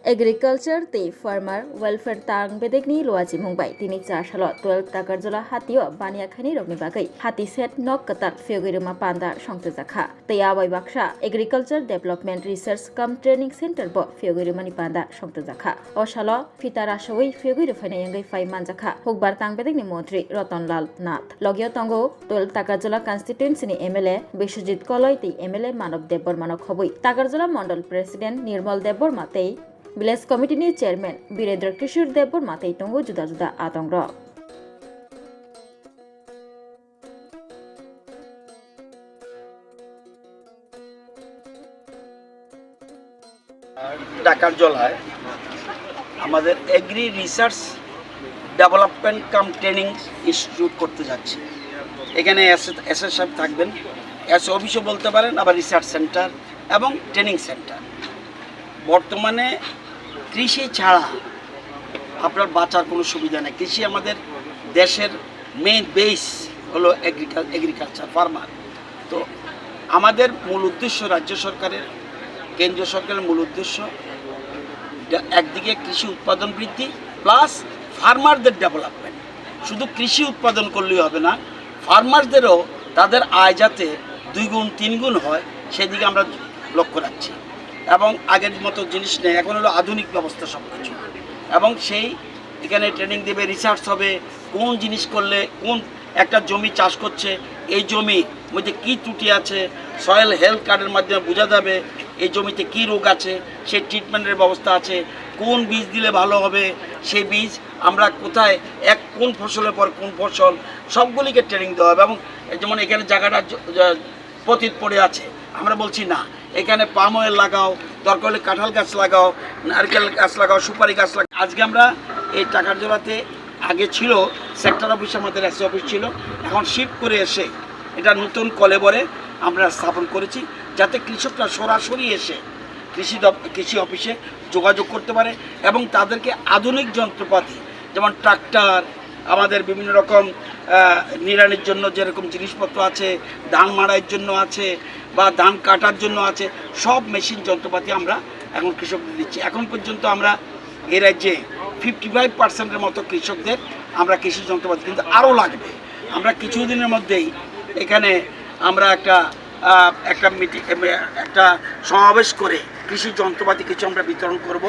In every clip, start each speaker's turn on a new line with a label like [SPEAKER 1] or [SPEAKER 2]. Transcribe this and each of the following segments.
[SPEAKER 1] Agriculture tei farmer welfare tang bedekni loaji mungbai tini 4 salo 12 takarjola hatio baniakhani rokni bagai hati set nok katal feogiruma panda songtjakha tei abai baksa agriculture development research cum training center bo feogirumani panda songtjakha o salo fitara soi feogiru phainai yangai fai manjakha hokbar tang bedekni mantri Ratanlal Nath logio tongo 12 takarjola constituency ni MLA Biswajit Koloi tei MLA Manav Debbarma khoboi takarjola mandal president Nirmal Debbarma tei Village Committee ni Chairman Birendra Kishore Debbarma tei tongo juda juda atong rok
[SPEAKER 2] ঢাকার জেলায় আমাদের agri research development cum training institute করতে যাচ্ছি। এখানে SS সাহেব থাকবেন, S অফিসও বলতে পারেন, আবার রিসার্চ সেন্টার এবং ট্রেনিং সেন্টার। বর্তমানে কৃষি ছাড়া আপনার বাঁচার কোনো সুবিধা নেই। কৃষি আমাদের দেশের মেইন বেস হলো এগ্রিকালচার, ফার্মার। তো আমাদের মূল উদ্দেশ্য, রাজ্য সরকারের কেন্দ্রীয় সরকারের মূল উদ্দেশ্য একদিকে কৃষি উৎপাদন বৃদ্ধি প্লাস ফার্মারদের ডেভেলপমেন্ট। শুধু কৃষি উৎপাদন করলেই হবে না, ফার্মারদেরও তাদের আয় যাতে 2 গুণ 3 গুণ হয় সেদিকে আমরা লক্ষ্য রাখছি। এবং আগের মতো জিনিস নেই, এখন হলো আধুনিক ব্যবস্থা সব কিছু। এবং সেই এখানে ট্রেনিং দেবে, রিসার্চ হবে কোন জিনিস করলে কোন একটা জমি চাষ করছে এই জমির মধ্যে কী ত্রুটি আছে, সয়েল হেলথ কার্ডের মাধ্যমে বোঝা যাবে এই জমিতে কী রোগ আছে, সেই ট্রিটমেন্টের ব্যবস্থা আছে, কোন বীজ দিলে ভালো হবে, সেই বীজ আমরা কোথায় কোন ফসলের পর কোন ফসল, সবগুলিকে ট্রেনিং দেওয়া হবে। এবং যেমন এখানে জায়গাটা পতিত পড়ে আছে, আমরা বলছি না, এখানে পাম অয়েল লাগাও, দরকার হলে কাঁঠাল গাছ লাগাও, নারকেল গাছ লাগাও, সুপারি গাছ লাগাও। আজকে আমরা এই টাকারজোড়াতে আগে ছিল সেক্টর অফিস, আমাদের এসি অফিস ছিল, এখন শিফট করে এসে এটা নতুন কলেবরে আমরা স্থাপন করেছি, যাতে কৃষকরা সরাসরি এসে কৃষি অফিসে যোগাযোগ করতে পারে এবং তাদেরকে আধুনিক যন্ত্রপাতি যেমন ট্রাক্টর, আমাদের বিভিন্ন রকম নিড়ানির জন্য যেরকম জিনিসপত্র আছে, ধান মাড়াইয়ের জন্য আছে বা ধান কাটার জন্য আছে, সব মেশিন যন্ত্রপাতি আমরা এখন কৃষকদের দিচ্ছি। এখন পর্যন্ত আমরা এ রাজ্যে 55% মতো কৃষকদের আমরা কৃষি যন্ত্রপাতি, কিন্তু আরও লাগবে। আমরা কিছুদিনের মধ্যেই এখানে আমরা একটা সমাবেশ করে কৃষি যন্ত্রপাতি কিছু আমরা বিতরণ করব।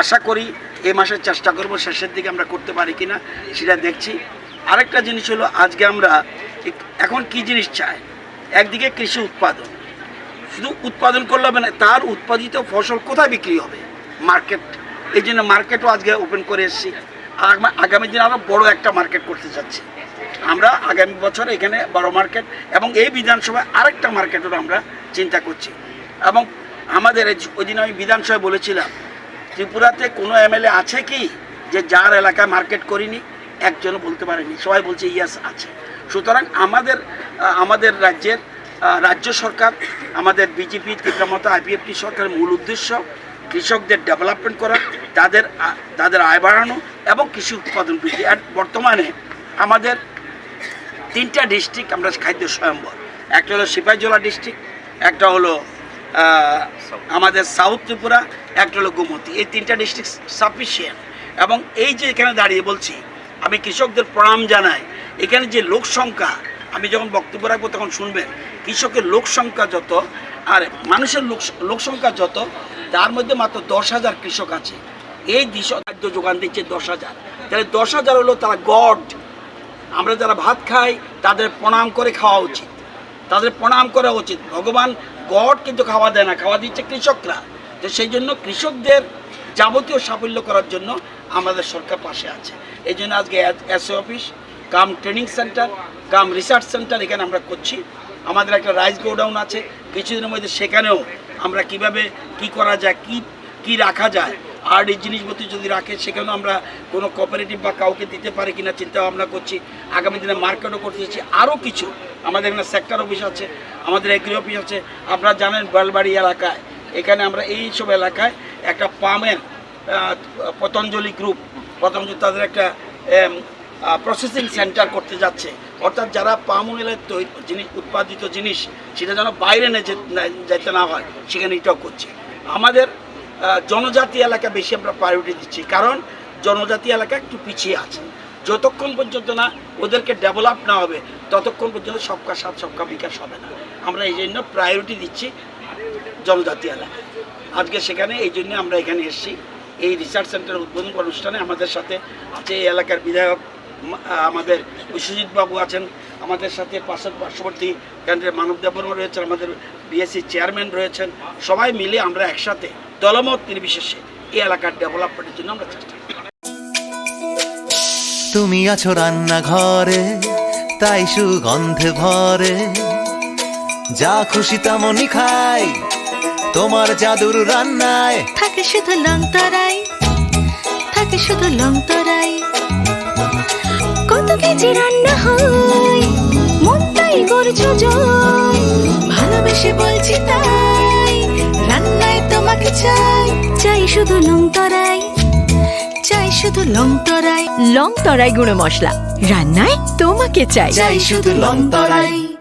[SPEAKER 2] আশা করি এই মাসের চেষ্টা করব, শেষের দিকে আমরা করতে পারি কিনা সেটা দেখছি। আরেকটা জিনিস হলো, আজকে আমরা এখন কি জিনিস চাই, একদিকে কৃষি উৎপাদন, শুধু উৎপাদন করলে হবে না, তার উৎপাদিত ফসল কোথায় বিক্রি হবে, মার্কেট। এই জন্য মার্কেটও আজকে ওপেন করে এসেছি। আগামী দিনে আরও বড় একটা মার্কেট করতে চাচ্ছি আমরা। আগামী বছর এখানে বড় মার্কেট এবং এই বিধানসভায় আরেকটা মার্কেটেরও আমরা চিন্তা করছি। এবং আমাদের ওই দিন আমি বিধানসভায় বলেছিলাম, ত্রিপুরাতে কোনো এমএলএ আছে কি যে যার এলাকায় মার্কেট করিনি? একজনও বলতে পারেনি, সবাই বলছে ইয়াস আছে। সুতরাং আমাদের রাজ্য সরকার, আমাদের বিজেপি ত্রিপুরা আইপিএফটি সরকারের মূল উদ্দেশ্য কৃষকদের ডেভেলপমেন্ট করা, তাদের আয় বাড়ানো এবং কৃষি উৎপাদন বৃদ্ধি। আর বর্তমানে আমাদের 3টা ডিস্ট্রিক্ট আমরা খাদ্য স্বয়ম্বর, একটা হলো সিপাহীজলা ডিস্ট্রিক্ট, একটা হলো আমাদের সাউথ ত্রিপুরা, একটা হলো গোমতী। এই 3টা ডিস্ট্রিক্ট সাফিসিয়েন্ট। এবং এই যে এখানে দাঁড়িয়ে বলছি, আমি কৃষকদের প্রণাম জানাই। এখানে যে লোক সংখ্যা, আমি যখন বক্তব্য রাখবো তখন শুনবেন, কৃষকের লোক সংখ্যা যত আর মানুষের লোক সংখ্যা যত, তার মধ্যে মাত্র 10,000 কৃষক আছে। এই খাদ্য যোগান দিচ্ছে 10,000। তাহলে 10,000 হলো তারা গড। আমরা যারা ভাত খাই তাদের প্রণাম করে খাওয়া উচিত, তাদের প্রণাম করা উচিত। ভগবান গড কিন্তু খাওয়া দেয় না, খাওয়া দিচ্ছে কৃষকরা। তো সেই জন্য কৃষকদের যাবতীয় সাফল্য করার জন্য আমাদের সরকার পাশে আছে। এই জন্য আজকে SA office cum training centre cum research centre এখানে আমরা করছি। আমাদের একটা রাইস গোডাউন আছে, কিছুদিনের মধ্যে সেখানেও আমরা কিভাবে কি করা যায়, কি রাখা যায়, আর এই জিনিসপত্র যদি রাখে সেখানেও আমরা কোনো কোঅপারেটিভ বা কাউকে দিতে পারি কিনা চিন্তা ভাবনা করছি। আগামী দিনে মার্কেটও করতে চাচ্ছি। আরও কিছু আমাদের এখানে সেক্টর অফিস আছে, আমাদের এগ্রি অফিস আছে। আপনারা জানেন বেলবাড়ি এলাকায়, এখানে আমরা এই সব এলাকায় একটা পামের পতঞ্জলি গ্রুপ, পতঞ্জলি তাদের একটা প্রসেসিং সেন্টার করতে যাচ্ছে। অর্থাৎ যারা পাম অয়েলের উৎপাদিত জিনিস সেটা যেন বাইরে যেতে না হয়, সেখানে এটাও করছে। আমাদের জনজাতি এলাকা বেশি আমরা প্রায়োরিটি দিচ্ছি, কারণ জনজাতি এলাকা একটু পিছিয়ে আছে। যতক্ষণ পর্যন্ত না ওদেরকে ডেভেলপ না হবে ততক্ষণ পর্যন্ত সবকা সাথ সবকা বিকাশ হবে না। আমরা এই জন্য প্রায়োরিটি দিচ্ছি জনজাতি এলাকা। আজকে সেখানে এই জন্য আমরা এখানে এসেছি। এই রিসার্চ সেন্টার উদ্বোধন অনুষ্ঠানে আমাদের সাথে আছে এই এলাকার বিধায়ক আমাদের বিশ্বজিৎ বাবু আছেন, আমাদের সাথে পার্শ্ববর্তী কেন্দ্রের মানব দেববর্মা রয়েছেন, আমাদের বিএসসি চেয়ারম্যান রয়েছেন। সবাই মিলে আমরা একসাথে দলমত নির্বিশেষে এই এলাকার ডেভেলপমেন্টের জন্য আমরা চেষ্টা করি।
[SPEAKER 3] তুমি আছো রান্নাঘরে, তাই সুগন্ধে ভরে, যা খুশি তেমনই খাই তোমার জাদুর রান্নায়।
[SPEAKER 4] থাকে শুধু লং তরাই, থাকে শুধু লং তরাই, কত কেজি রান্না হয় মনটাই করছো জয়, ভালোবেসে বলছি তাই রান্নায় তোমাকে চাই, চাই শুধু লং তরাই, চাই শুধু লং তরাই, লং তরাই গুঁড়ো মশলা রান্নায় তোমাকে চাই,
[SPEAKER 3] চাই শুধু লং তরাই।